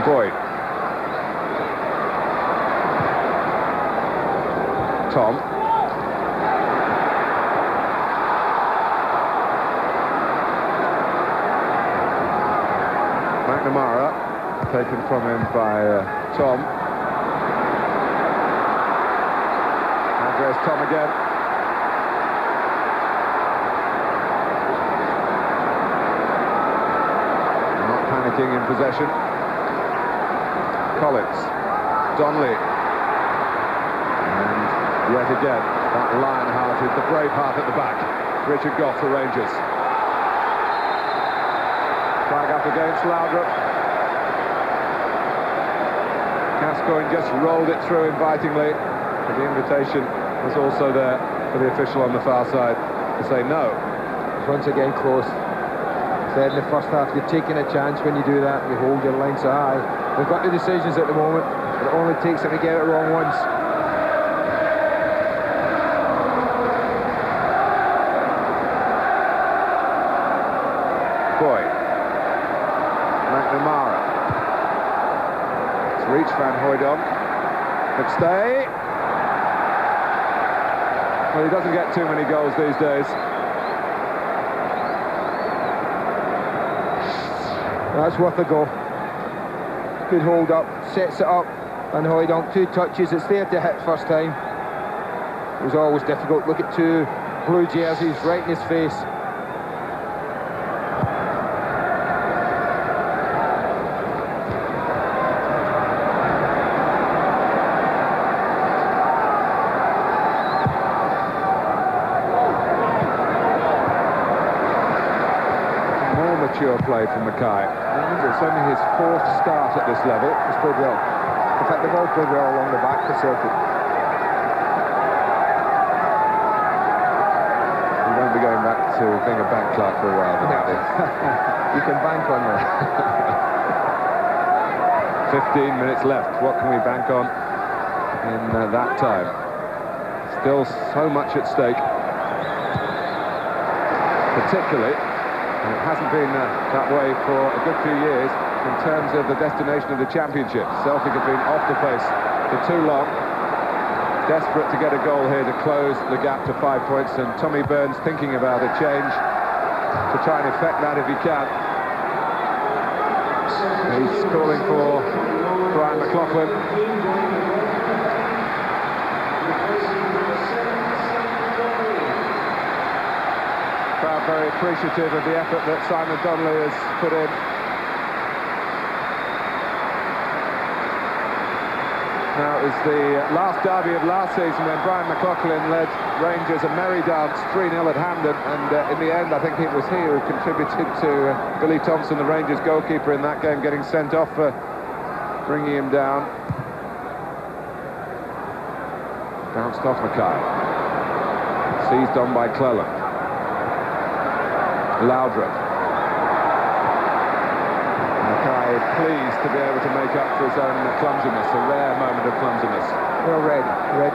Boyd. Tom. McNamara, taken from him by Tom. And there's Tom again. Not panicking in possession. Collins. Donnelly. And yet again, that lion-hearted, the brave heart at the back. Richard Gough, the Rangers. Flag up against Laudrup. Gascoigne just rolled it through invitingly, but the invitation was also there for the official on the far side to say no. Once again close. Said in the first half, you're taking a chance when you do that, you hold your line so high. We've got the decisions at the moment, it only takes them to get it wrong once. Boyd. McNamara. It's reached Van Hooydonk. Could stay. Well, he doesn't get too many goals these days. That's worth a go. Good hold up, sets it up. Van Hooydonk, 2 touches, it's there to hit first time. It was always difficult. Look at 2 blue jerseys right in his face. Mature play from Mackay. Remember, it's only his 4th start at this level. He's played well. In fact, they've all played well along the back for Celtic. He won't be going back to being a bank clerk for a while, No. You can bank on that. 15 minutes left. What can we bank on in that time? Still so much at stake. Particularly, and it hasn't been that way for a good few years in terms of the destination of the championship. Celtic have been off the pace for too long. Desperate to get a goal here to close the gap to 5 points, and Tommy Burns thinking about a change to try and effect that if he can. He's calling for Brian McLaughlin. Crowd very appreciative of the effort that Simon Donnelly has put in. Now, it was the last derby of last season when Brian McLaughlin led Rangers a merry dance 3-0 at Hampden, and in the end I think it was he who contributed to Billy Thompson, the Rangers goalkeeper in that game, getting sent off for bringing him down. Bounced off Mackay. Seized on by Cleland. Laudrup. Mackay pleased to be able to make up for his own clumsiness, a rare moment of clumsiness. Well read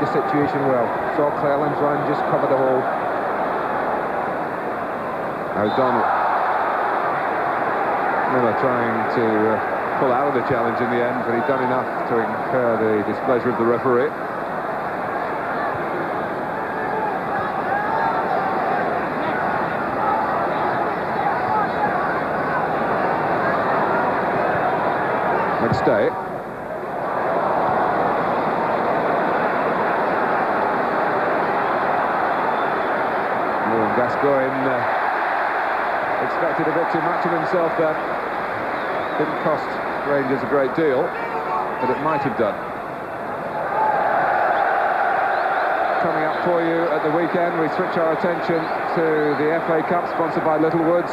the situation well. Saw Cleland's run, just cover the hole. O'Donnell. Miller trying to pull out of the challenge in the end, but he'd done enough to incur the displeasure of the referee. McStay. Gascoigne expected a bit too much of himself there. Didn't cost Rangers a great deal, but it might have done. Coming up for you at the weekend, we switch our attention to the FA Cup, sponsored by Littlewoods.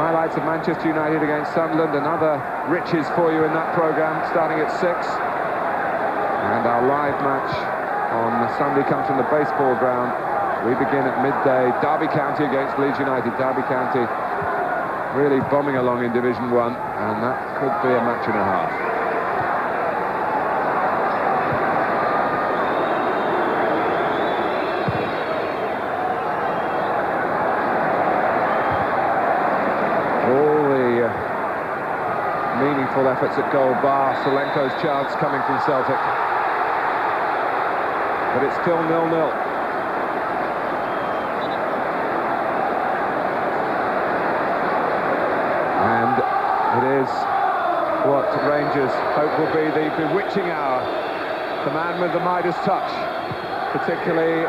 Highlights of Manchester United against Sunderland and other riches for you in that programme, starting at 6. And our live match on Sunday comes from the baseball ground. We begin at midday. Derby County against Leeds United. Derby County really bombing along in Division 1, and that could be a match and a half. meaningful efforts at goal, bar Solenko's chance coming from Celtic. But it's still 0-0. And it is what Rangers hope will be the bewitching hour. The man with the Midas touch, particularly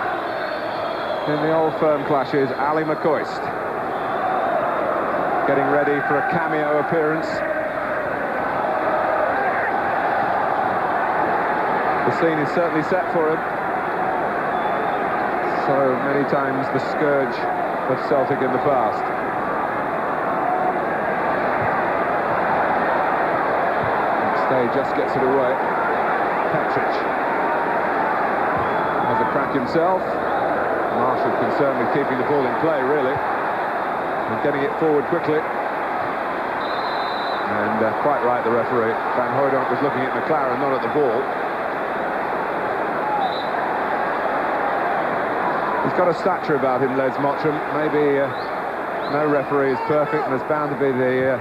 in the Old Firm clashes, Ali McCoist. Getting ready for a cameo appearance. The scene is certainly set for him. So many times the scourge of Celtic in the past. Stay just gets it away. Petric has a crack himself. Marshall concerned with keeping the ball in play, really, and getting it forward quickly. And quite right, the referee. Van Hooijdonk was looking at McLaren, not at the ball. He's got a stature about him, Les Mottram. Maybe no referee is perfect, and there's bound to be the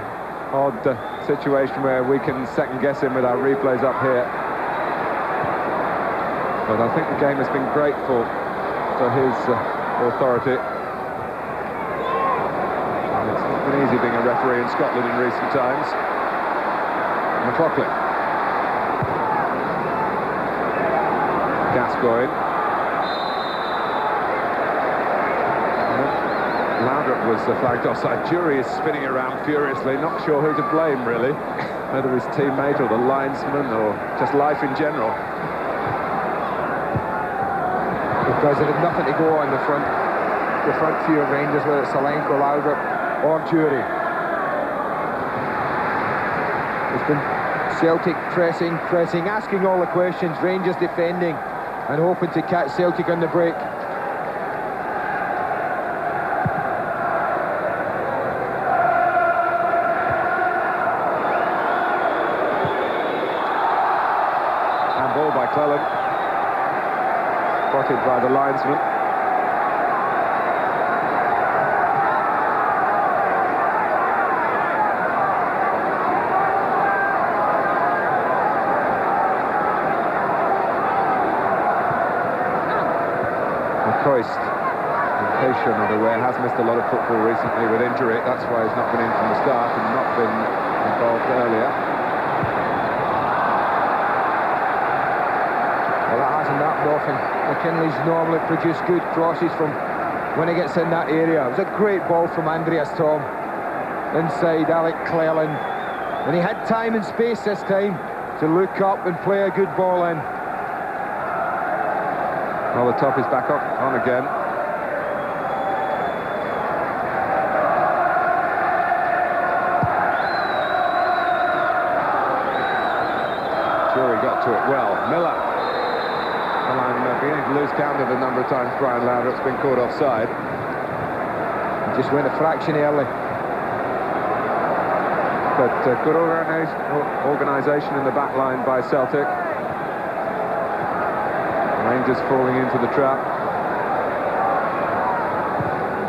odd situation where we can second-guess him with our replays up here. But I think the game has been grateful for his authority. And it's not been easy being a referee in Scotland in recent times. McLaughlin. Gascoigne. Laudrup was flagged offside. Jury is spinning around furiously, not sure who to blame, really. Whether his teammate or the linesman or just life in general. Because it had nothing to go on the front three of Rangers, whether it's Solenko, Laudrup or Jury. It's been Celtic pressing, asking all the questions, Rangers defending and hoping to catch Celtic on the break. Handball by Cleland. Spotted by the linesman. McCoist, impatient of the way, has missed a lot of football recently with injury. That's why he's not been in from the start and not been involved earlier. Well, that hasn't happened often. McKinley's normally produced good crosses from when he gets in that area. It was a great ball from Andreas Thom. Inside Alec Cleland. And he had time and space this time to look up and play a good ball in. Well, the top is back on again. Jury got to it well. Miller. Well, I'm beginning to lose count of the number of times Brian Laudrup's been caught offside. He just went a fraction early. But good organisation in the back line by Celtic. Rangers falling into the trap.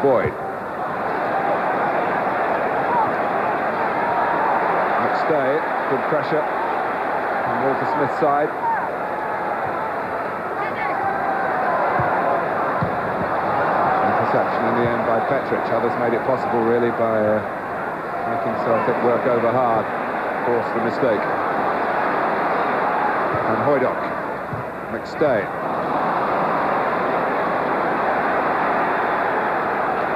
Boyd. McStay, good pressure on Walter Smith's side. Interception in the end by Petric. Others made it possible, really, by making Celtic work over hard. Force the mistake. And Hooijdonk. McStay.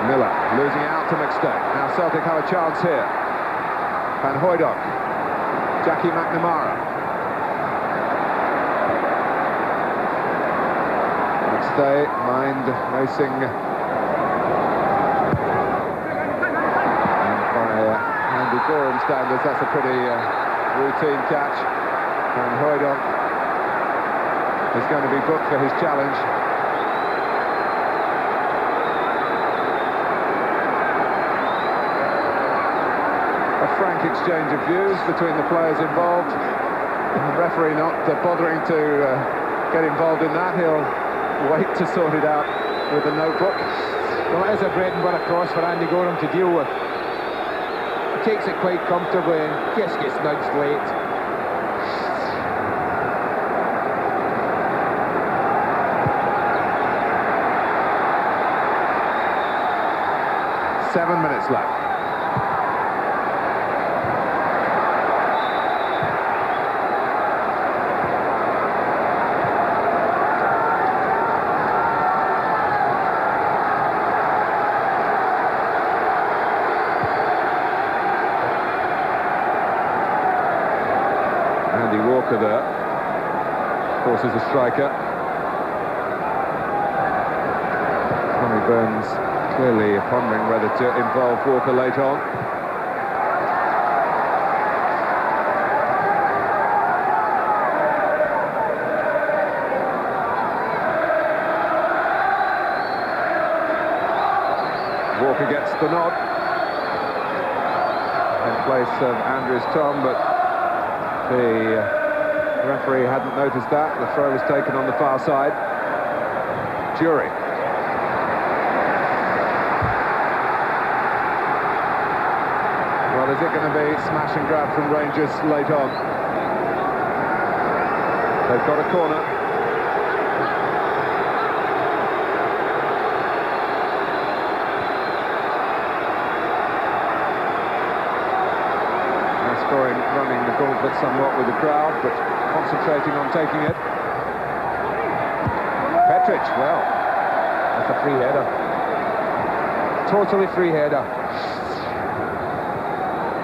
Miller losing out to McStay. Now Celtic have a chance here. Van Hooijdonk. Jackie McNamara. McStay, mind racing. And by Andy Gorham standards, that's a pretty routine catch. Van Hooijdonk is going to be booked for his challenge. Frank exchange of views between the players involved. And the referee not bothering to get involved in that. He'll wait to sort it out with a notebook. Well, it is a bread and butter cross for Andy Gorham to deal with. takes it quite comfortably and just gets nudged late. Seven minutes left. Andy Walker there, of course, is a striker. Tommy Burns clearly pondering whether to involve Walker late on. Walker gets the nod in place of Andrews Tom, but the referee hadn't noticed that. The throw was taken on the far side. Jury. Well, is it going to be smash and grab from Rangers late on? They've got a corner. Gascoigne running the gauntlet somewhat with the crowd, but concentrating on taking it. Petric, well, that's a free header. Totally free header.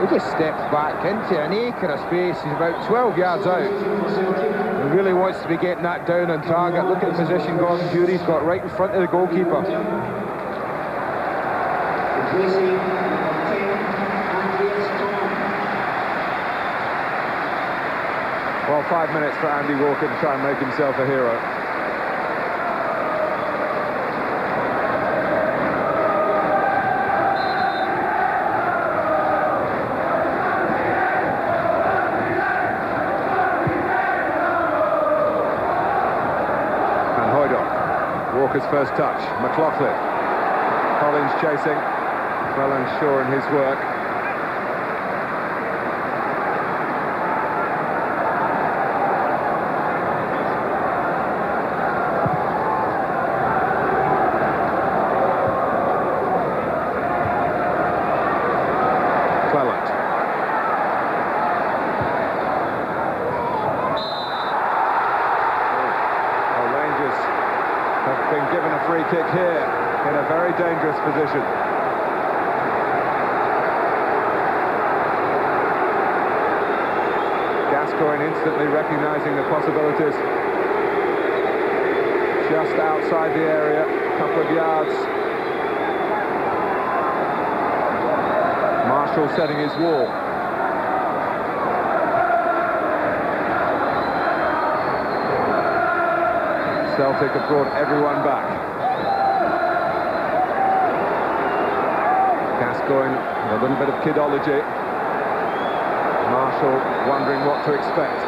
He just steps back into an acre of space. He's about 12 yards out. He really wants to be getting that down on target. Look at the position Gordon Jury's got right in front of the goalkeeper. Well, 5 minutes for Andy Walker to try and make himself a hero. Walker's first touch, McLaughlin. Collins chasing, well and sure in his work. Cleland. Rangers have been given a free kick here in a very dangerous position. Gascoigne instantly recognising the possibilities. Just outside the area, a couple of yards. Marshall setting his wall. Celtic have brought everyone back. Gascoigne with a little bit of kidology. Marshall wondering what to expect.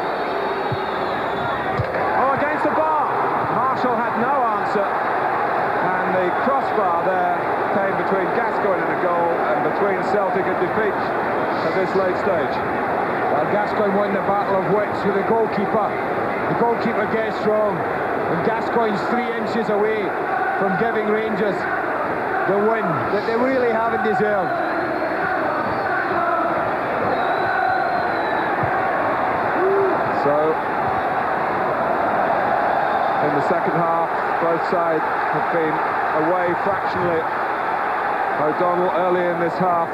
Oh, against the bar! Marshall had no answer. And the crossbar there came between Gascoigne and a goal, and between Celtic and defeat at this late stage. Well, Gascoigne won the battle of wits with the goalkeeper. The goalkeeper gets strong. And Gascoigne's 3 inches away from giving Rangers the win that they really haven't deserved. So, in the second half, both sides have been away fractionally. O'Donnell early in this half,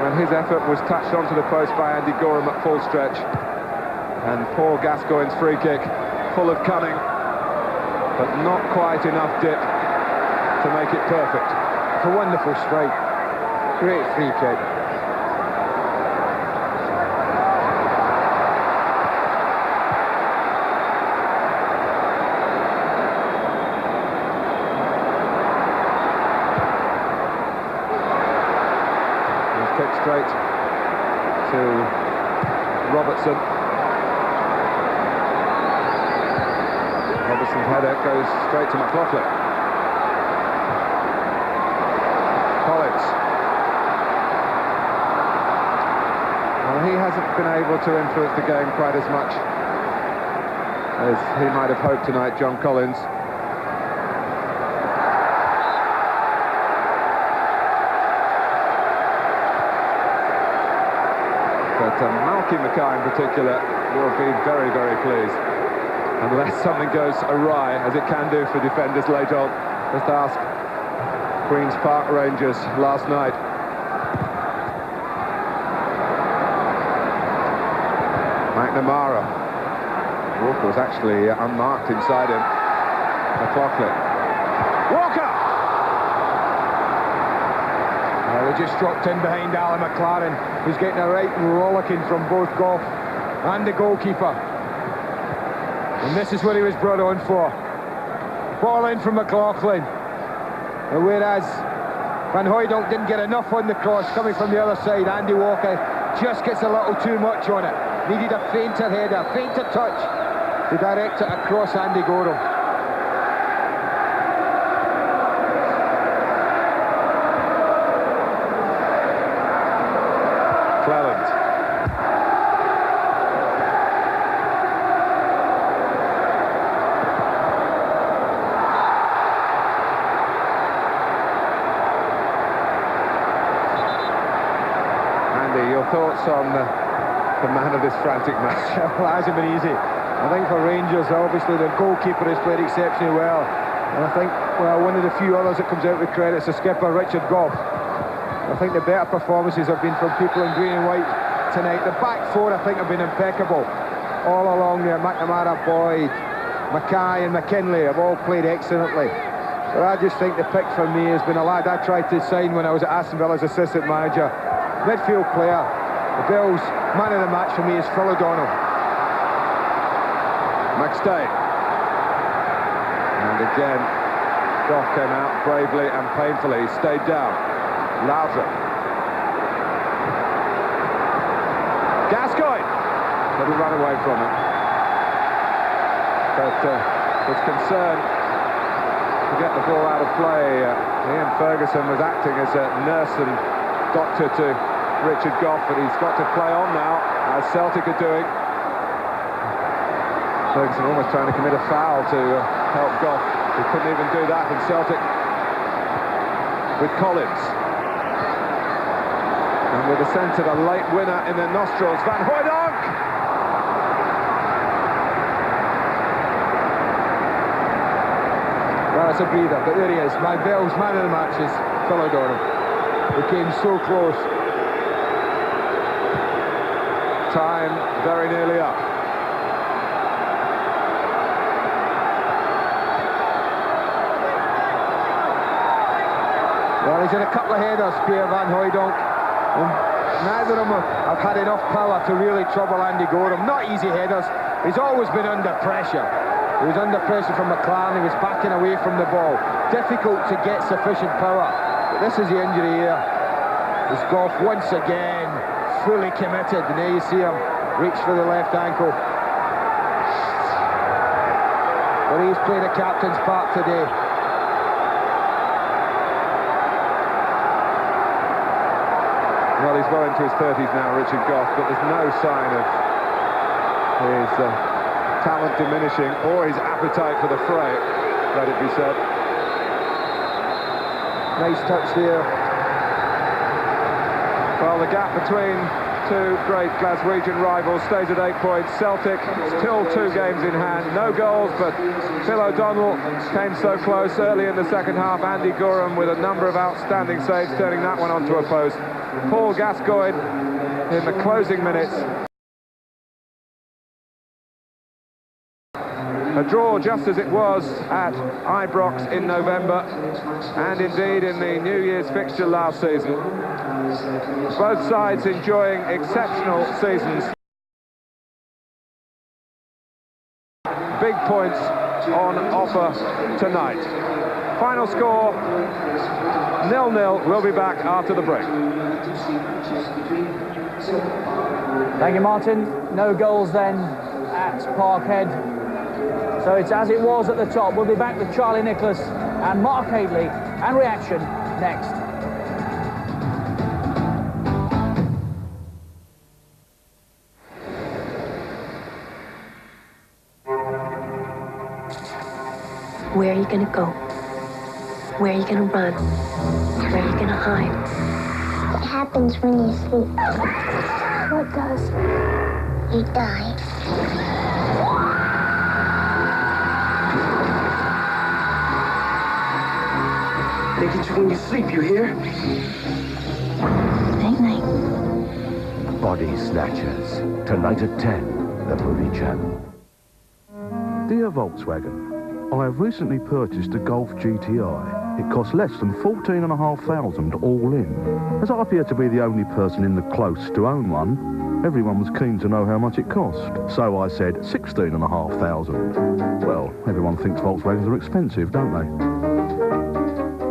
when his effort was touched onto the post by Andy Gorham at full stretch. And poor Gascoigne's free kick, full of cunning, but not quite enough dip to make it perfect. It's a wonderful strike. Great free kick. Kick straight to Robertson. Robertson's header goes straight to McLaughlin. Collins. he hasn't been able to influence the game quite as much as he might have hoped tonight, John Collins. But Malky Mackay in particular will be very, very pleased, unless something goes awry, as it can do for defenders late on. Just ask Queen's Park Rangers last night. McNamara. Walker was actually unmarked inside him. McLaughlin. Walker! They just dropped in behind Alan McLaren, who's getting a right rollicking from both Goff and the goalkeeper. And this is what he was brought on for. Ball in from McLaughlin. And whereas Van Hooijdonk didn't get enough on the cross coming from the other side, Andy Walker just gets a little too much on it. Needed a fainter header, fainter touch to direct it across Andy Gorham. Cleland. Andy, your thoughts on the man of this frantic match? Well, it hasn't been easy. I think for Rangers, obviously their goalkeeper has played exceptionally well, and I think, well, one of the few others that comes out with credit is the skipper, Richard Goff. I think the better performances have been from people in green and white tonight. The back four, I think, have been impeccable all along there. McNamara, Boyd, Mackay and McKinley have all played excellently. But I just think the pick for me has been a lad I tried to sign when I was at Aston Villa's assistant manager. Midfield player. The Bills' man of the match for me is Phil O'Donnell. McStay. And again, Goff came out bravely and painfully. He stayed down. Laudrup. Gascoigne. Little run away from him. But his concern to get the ball out of play. Ian Ferguson was acting as a nurse and doctor to Richard Goff, but he's got to play on now, as Celtic are doing. Ferguson almost trying to commit a foul to help Goff. He couldn't even do that, and Celtic with Collins. And with the sense of a late winner in their nostrils, Van Hooijdonk! Well, it's a breather, but there he is. My Bills' man of the match is Phil O'Donnell. He came so close. Time very nearly up. Well, he's had a couple of headers, Pierre Van Hooijdonk, and neither of them have had enough power to really trouble Andy Gorham. Not easy headers. He's always been under pressure. He was under pressure from McLaren. He was backing away from the ball. Difficult to get sufficient power. But this is the injury here. It's Goff once again fully committed, and there you see him reach for the left ankle. But he's played a captain's part today. Well, he's well into his 30s now, Richard Goff, but there's no sign of his talent diminishing or his appetite for the fray, let it be said. Nice touch there. Well, the gap between two great Glaswegian rivals stays at 8 points. Celtic still 2 games in hand, no goals, but Phil O'Donnell came so close early in the second half. Andy Gorham with a number of outstanding saves, turning that one onto a post. Paul Gascoigne in the closing minutes. A draw just as it was at Ibrox in November, and indeed in the New Year's fixture last season. Both sides enjoying exceptional seasons. Big points on offer tonight. Final score, 0-0. We'll be back after the break. Thank you, Martin. No goals then at Parkhead. So it's as it was at the top. We'll be back with Charlie Nicholas and Mark Hadley and reaction next. Where are you going to go? Where are you going to run? Where are you going to hide? What happens when you sleep? What does? You die. They get you when you sleep, you hear? Night-night. Body Snatchers, tonight at 10, the movie channel. Dear Volkswagen, I have recently purchased a Golf GTI. It costs less than $14,500 all in. As I appear to be the only person in the close to own one, everyone was keen to know how much it cost. So I said $16,500. Well, everyone thinks Volkswagens are expensive, don't they?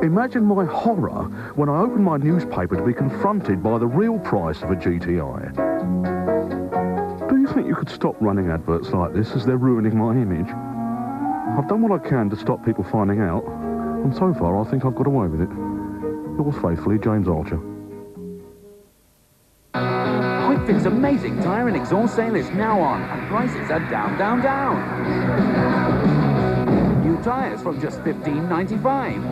Imagine my horror when I opened my newspaper to be confronted by the real price of a GTI. Do you think you could stop running adverts like this as they're ruining my image? I've done what I can to stop people finding out, and so far I think I've got away with it. Yours faithfully, James Archer. QuickFit's amazing tyre and exhaust sale is now on, and prices are down, down, down. New tyres from just $15.95.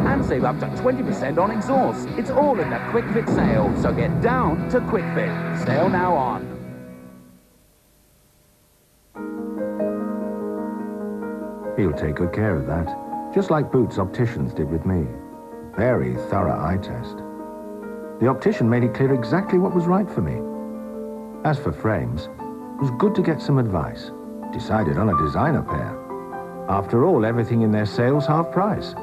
And save up to 20% on exhaust. It's all in the QuickFit sale, so get down to QuickFit. Sale now on. He'll take good care of that, just like Boots Opticians did with me. Very thorough eye test. The optician made it clear exactly what was right for me. As for frames, it was good to get some advice. Decided on a designer pair. After all, everything in their sale's half price.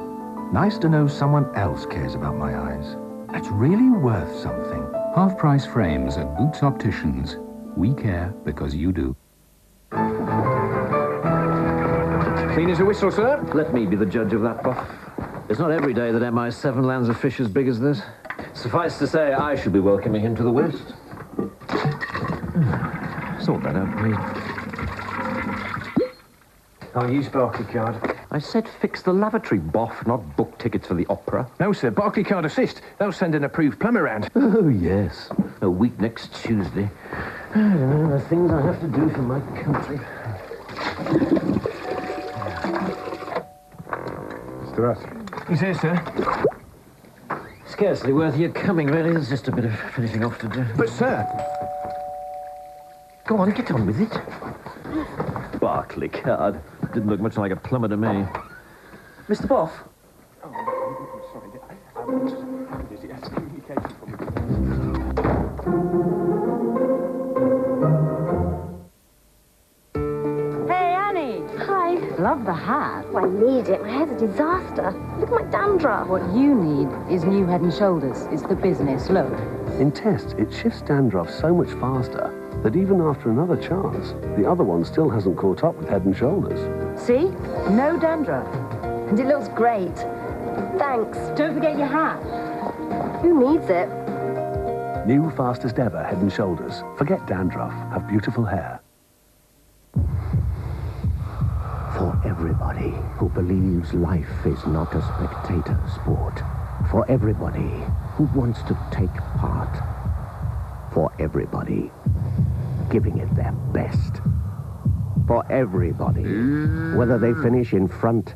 Nice to know someone else cares about my eyes. That's really worth something. Half-price frames at Boots Opticians. We care because you do. Clean as a whistle, sir. Let me be the judge of that, Buff. It's not every day that MI7 lands a fish as big as this. Suffice to say, I should be welcoming him to the West. Sort that out, please. I'll use Barclaycard. I said fix the lavatory, Boff, not book tickets for the opera. No, sir. Barclaycard assist. They'll send an approved plumber round. Oh, yes. A week next Tuesday. I don't know the things I have to do for my country. Mr. Russ. He's here, sir. Scarcely worth your coming, really. There's just a bit of finishing off to do. But, sir... Go on, get on with it. Barclaycard. Didn't look much like a plumber to me. Mr. Boff? Oh, sorry. That's communication from Hey, Annie. Hi. Love the hat. Oh, I need it. My hair's a disaster. Look at my dandruff. What you need is new Head & Shoulders. It's the business look. In tests, it shifts dandruff so much faster that even after another chance, the other one still hasn't caught up with Head & Shoulders. See? No dandruff. And it looks great. Thanks. Don't forget your hat. Who needs it? New fastest ever Head & Shoulders. Forget dandruff. Have beautiful hair. For everybody who believes life is not a spectator sport. For everybody who wants to take part. For everybody giving it their best. For everybody, whether they finish in front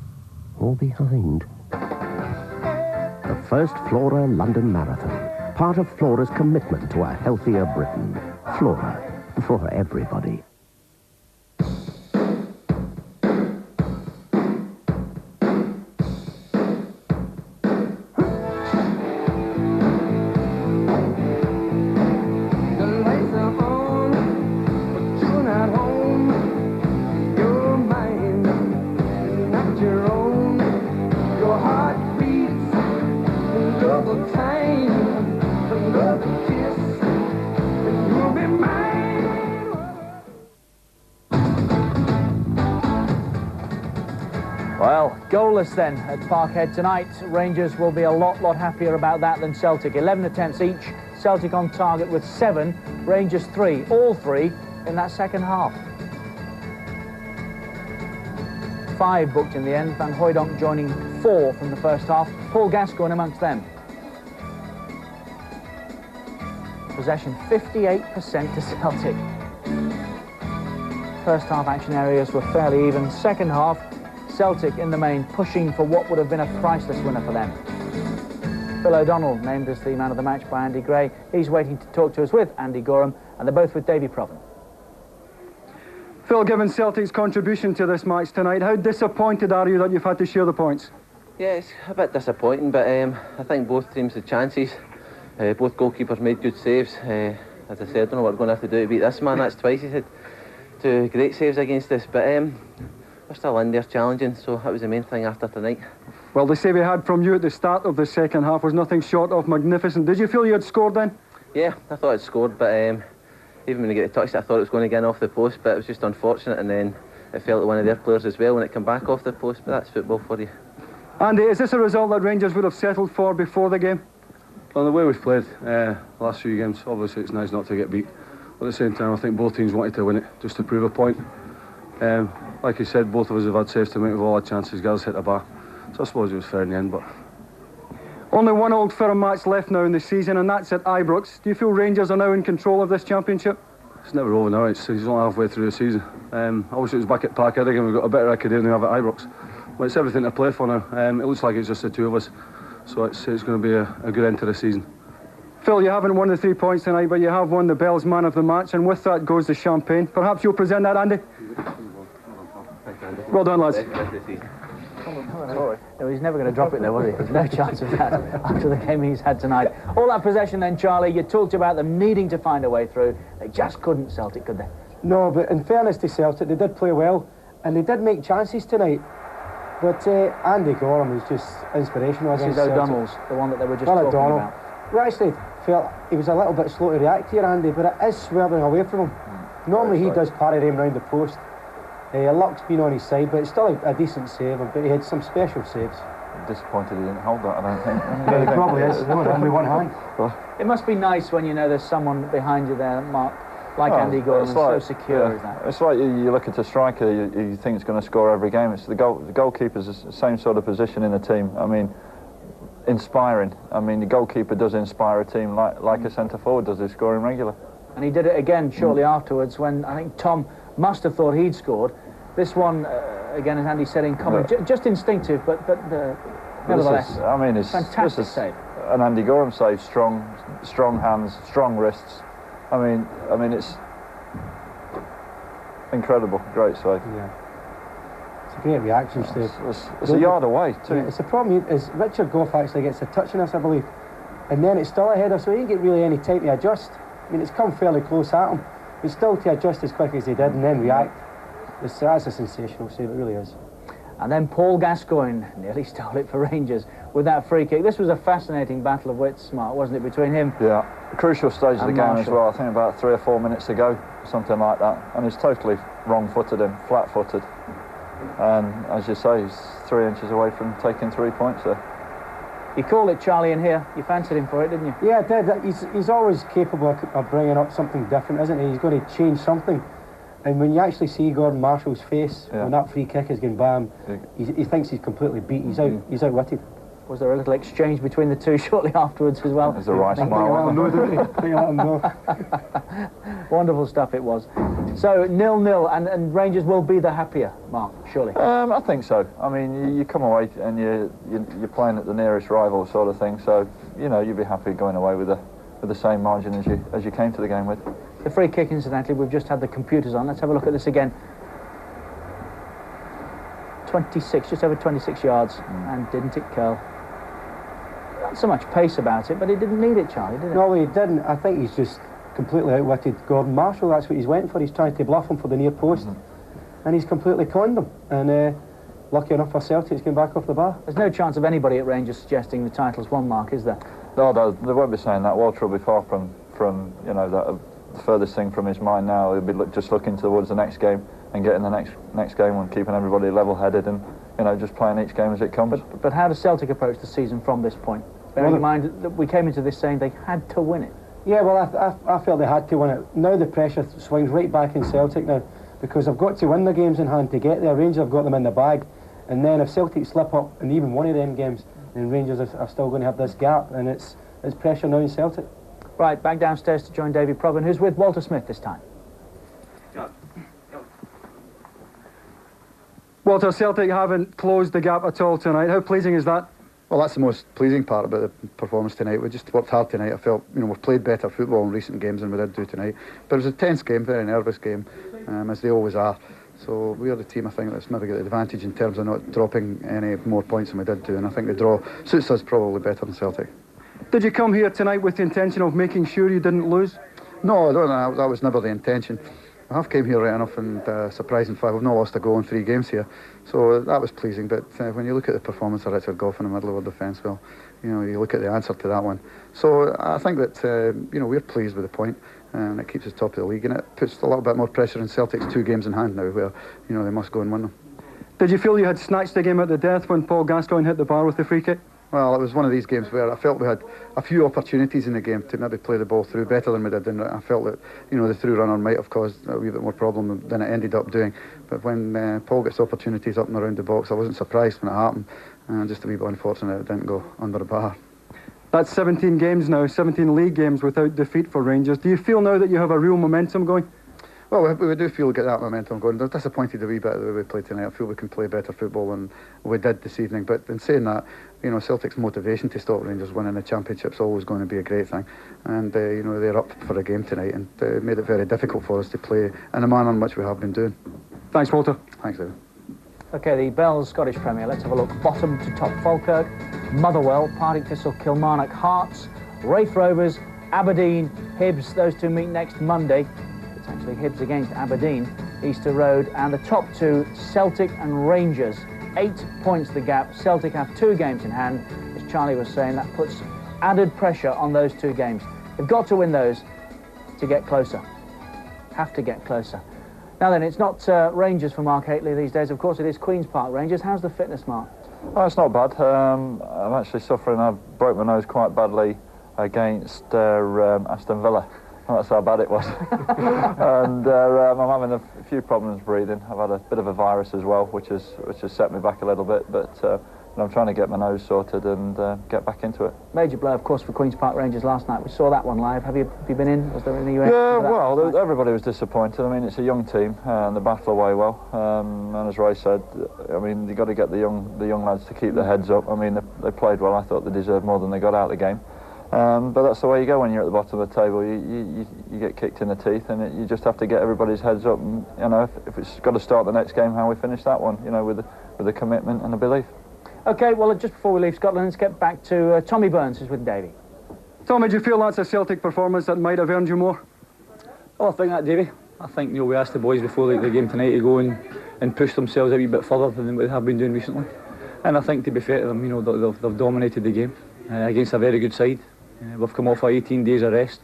or behind. The first Flora London Marathon, part of Flora's commitment to a healthier Britain. Flora, for everybody. Well, goalless then at Parkhead tonight. Rangers will be a lot happier about that than Celtic. 11 attempts each. Celtic on target with 7. Rangers 3. All 3 in that second half. 5 booked in the end. Van Hooijdonk joining 4 from the first half. Paul Gascoigne amongst them. Possession 58% to Celtic. First half action areas were fairly even. Second half, Celtic in the main pushing for what would have been a priceless winner for them. Phil O'Donnell named as the man of the match by Andy Gray. He's waiting to talk to us with Andy Gorham, and they're both with Davy Provan. Phil, given Celtic's contribution to this match tonight, how disappointed are you that you've had to share the points? Yeah, it's a bit disappointing, but I think both teams had chances. Both goalkeepers made good saves. As I said, I don't know what we're going to have to do to beat this man. That's twice he's had 2 great saves against us, but we're still in there challenging, so that was the main thing after tonight. Well, the save we had from you at the start of the second half was nothing short of magnificent. Did you feel you had scored then? Yeah, I thought I'd scored, but even when I get touched, I thought it was going to get off the post, but it was just unfortunate, and then it fell to one of their players as well when it came back off the post, but that's football for you. Andy, is this a result that Rangers would have settled for before the game? Well, the way we've played last few games, obviously it's nice not to get beat. But at the same time, I think both teams wanted to win it, just to prove a point. Like you said, both of us have had saves to make with all our chances. Guys hit the bar. So I suppose it was fair in the end, but... Only one Old Firm match left now in the season, and that's at Ibrox. Do you feel Rangers are now in control of this championship? It's never over now. It's only halfway through the season. I wish it was back at Parkhead again. We've got a better record here than we have at Ibrox. But it's everything to play for now. It looks like it's just the two of us. So it's going to be a good end to the season. Phil, you haven't won the 3 points tonight, but you have won the Bell's Man of the Match, and with that goes the champagne. Perhaps you'll present that, Andy? Well done, lads. No, he's never going to drop it there, was he? There's no chance of that after the game he's had tonight. All that possession then, Charlie, you talked about them needing to find a way through. They just couldn't, Celtic, could they? No, but in fairness to Celtic, they did play well, and they did make chances tonight. But Andy Gorham was just inspirational. This is O'Donnell's, the one that they were just talking about. We actually felt he was a little bit slow to react here, Andy, but it is swerving away from him. Normally he does parry him round the post. Luck's been on his side, but it's still a decent save, but he had some special saves. I'm disappointed he didn't hold that, I don't think. Yeah, he probably is. No, only one hand. It must be nice when you know there's someone behind you there, Mark, like Andy Gorham, and so secure as that. It's like you look at a striker, you think he's going to score every game. It's the goalkeeper's the same sort of position in the team. I mean, inspiring. I mean, the goalkeeper does inspire a team like a centre-forward does, who's scoring regular. And he did it again shortly afterwards when I think Tom must have thought he'd scored. This one, again, as Andy said, in common, just instinctive, but nevertheless, I mean, it's fantastic save. An Andy Gorham save, strong hands, strong wrists. I mean, it's incredible, great save. Yeah. It's a great reaction, Steve. It's a yard away, too. Yeah, it's the problem is Richard Gough actually gets a touch on this, I believe, and then it's still a header, so he didn't get really any time to adjust. I mean, it's come fairly close at him, but still to adjust as quick as he did and then react. That's a sensational save, it really is. And then Paul Gascoigne nearly stole it for Rangers with that free kick. This was a fascinating battle of wits, Mark, wasn't it, between him? Yeah, a crucial stage of the game Marshall as well. I think about 3 or 4 minutes to go, something like that. And he's totally wrong-footed him, flat-footed. And as you say, he's 3 inches away from taking 3 points there. You called it, Charlie, in here. You fancied him for it, didn't you? Yeah, I did. He's always capable of bringing up something different, isn't he? He's going to change something. And when you actually see Gordon Marshall's face when that free kick is going by him, he thinks he's completely beat. He's outwitted. Was there a little exchange between the two shortly afterwards as well? There's a right smile. Wonderful stuff it was. So 0-0, and Rangers will be the happier, Mark, surely. I think so. I mean, you come away and you're playing at the nearest rival sort of thing. So you'd be happy going away with the same margin as you came to the game with. The free kick, incidentally, we've just had the computers on. Let's have a look at this again. 26, just over 26 yards, and didn't it curl? Not so much pace about it, but he didn't need it, Charlie, did it? No, he didn't. I think he's just completely outwitted Gordon Marshall. That's what he's went for. He's trying to bluff him for the near post, and he's completely conned him. And lucky enough for Celtic, he's going back off the bar. There's no chance of anybody at Rangers suggesting the title's won, Mark, is there? No, they won't be saying that. Walter will be far from the furthest thing from his mind now. He'll be just looking towards the next game and getting the next game and keeping everybody level-headed and just playing each game as it comes. But how does Celtic approach the season from this point? Bearing in mind that we came into this saying they had to win it. Yeah, well, I felt they had to win it. Now the pressure swings right back in Celtic now, because they've got to win the games in hand to get there. Rangers have got them in the bag, and then if Celtic slip up in even one of them games, then Rangers are still going to have this gap, and it's pressure now in Celtic. Right, back downstairs to join Davy Provan, who's with Walter Smith this time. Walter, Celtic haven't closed the gap at all tonight. How pleasing is that? Well, that's the most pleasing part about the performance tonight. We just worked hard tonight. I felt, we've played better football in recent games than we did do tonight. But it was a tense game, very nervous game, as they always are. So we are the team, I think, that's maybe got the advantage in terms of not dropping any more points than we did do. And I think the draw suits us probably better than Celtic. Did you come here tonight with the intention of making sure you didn't lose? No, that was never the intention. I have came here right enough, and surprising fact, we've not lost a goal in 3 games here, so that was pleasing. But when you look at the performance of Richard Gough in the middle of our defence, well, you look at the answer to that one. So I think that we're pleased with the point, and it keeps us top of the league, and it puts a little bit more pressure on Celtic's 2 games in hand now, where they must go and win them. Did you feel you had snatched the game at the death when Paul Gascoigne hit the bar with the free kick? Well, it was one of these games where I felt we had a few opportunities in the game to maybe play the ball through better than we did, and I felt that the through runner might have caused a wee bit more problem than it ended up doing. But when Paul gets opportunities up and around the box, I wasn't surprised when it happened, and just a wee bit unfortunate it didn't go under the bar. That's 17 games now, 17 league games without defeat for Rangers. Do you feel now that you have a real momentum going? Well, we do feel we get that momentum going. They're disappointed a wee bit the way we played tonight. I feel we can play better football than we did this evening. But in saying that, Celtic's motivation to stop Rangers winning the Championship is always going to be a great thing. And, they're up for a game tonight, and made it very difficult for us to play in the manner in which we have been doing. Thanks, Walter. Thanks, David. OK, the Bell's Scottish Premier. Let's have a look. Bottom to top: Falkirk, Motherwell, Partick Thistle, Kilmarnock, Hearts, Raith Rovers, Aberdeen, Hibs. Those 2 meet next Monday. It's actually Hibs against Aberdeen, Easter Road, and the top 2, Celtic and Rangers. 8 points the gap. Celtic have 2 games in hand. As Charlie was saying, that puts added pressure on those 2 games. They've got to win those to get closer. Have to get closer. Now then, it's not Rangers for Mark Hateley these days. Of course, it is Queen's Park Rangers. How's the fitness, Mark? Oh, it's not bad. I'm actually suffering. I broke my nose quite badly against Aston Villa. That's how bad it was. And I'm having a few problems breathing. I've had a bit of a virus as well, which has set me back a little bit. But I'm trying to get my nose sorted and get back into it. Major blow, of course, for Queen's Park Rangers last night. We saw that one live. Have you been in? Was there any? Yeah, well, everybody was disappointed. I mean, it's a young team, and they battle away well. And as Roy said, I mean, you've got to get the young lads to keep their heads up. I mean, they played well. I thought they deserved more than they got out of the game. But that's the way you go when you're at the bottom of the table. You get kicked in the teeth, and you just have to get everybody's heads up. And, if it's got to start the next game, how we finish that one, with the commitment and the belief. OK, well, just before we leave Scotland, let's get back to Tommy Burns, who's with Davey. Tommy, do you feel that's a Celtic performance that might have earned you more? Oh, I think that, Davey. I think we asked the boys before the game tonight to go and push themselves a wee bit further than what they have been doing recently. And I think, to be fair to them, they've dominated the game against a very good side. We've come off 18 days of rest,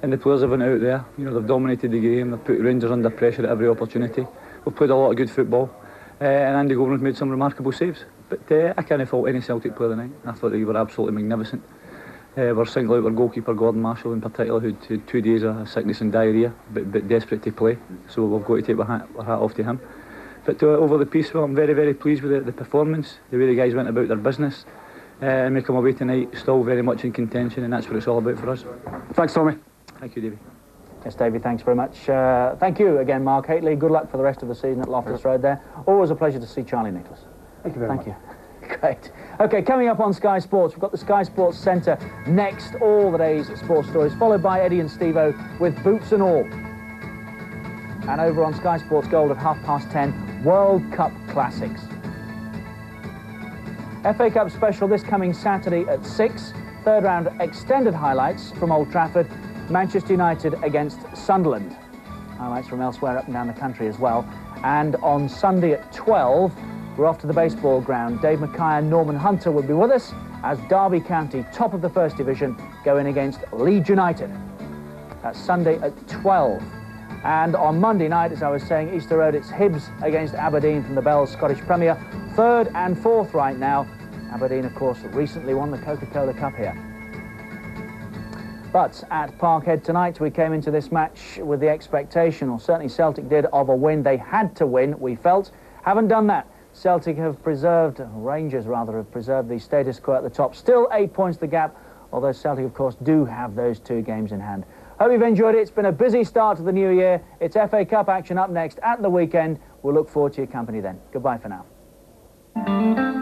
and the players have been out there. They've dominated the game. They've put Rangers under pressure at every opportunity. We've played a lot of good football, and Andy Goldman's made some remarkable saves. But I can't fault any Celtic player tonight. I thought they were absolutely magnificent. We're singling out our goalkeeper Gordon Marshall in particular, who had 2 days of sickness and diarrhoea, but desperate to play. So we've got to take our hat off to him. But over the piece, well, I'm very, very pleased with the performance, the way the guys went about their business. And we come away tonight still very much in contention, and that's what it's all about for us. Thanks, Tommy. Thank you, Davey. Yes, Davey, thanks very much. Thank you again, Mark Hateley. Good luck for the rest of the season at Loftus Road there. Always a pleasure to see Charlie Nicholas. Thank you very much. Thank you. Great. OK, coming up on Sky Sports, we've got the Sky Sports Centre next, all the day's sports stories, followed by Eddie and Steve-O with Boots and All. And over on Sky Sports Gold at 10:30, World Cup Classics. FA Cup special this coming Saturday at 6. Third round extended highlights from Old Trafford. Manchester United against Sunderland. Highlights from elsewhere up and down the country as well. And on Sunday at 12, we're off to the baseball ground. Dave Mackay and Norman Hunter will be with us as Derby County, top of the First Division, go in against Leeds United. That's Sunday at 12. And on Monday night, as I was saying, Easter Road, it's Hibs against Aberdeen from the Bell's Scottish Premier. 3rd and 4th right now. Aberdeen, of course, recently won the Coca-Cola Cup here. But at Parkhead tonight, we came into this match with the expectation, or certainly Celtic did, of a win. They had to win, we felt. Haven't done that. Celtic have preserved, Rangers rather, have preserved the status quo at the top. Still 8 points the gap, although Celtic, of course, do have those 2 games in hand. Hope you've enjoyed it. It's been a busy start to the new year. It's FA Cup action up next at the weekend. We'll look forward to your company then. Goodbye for now.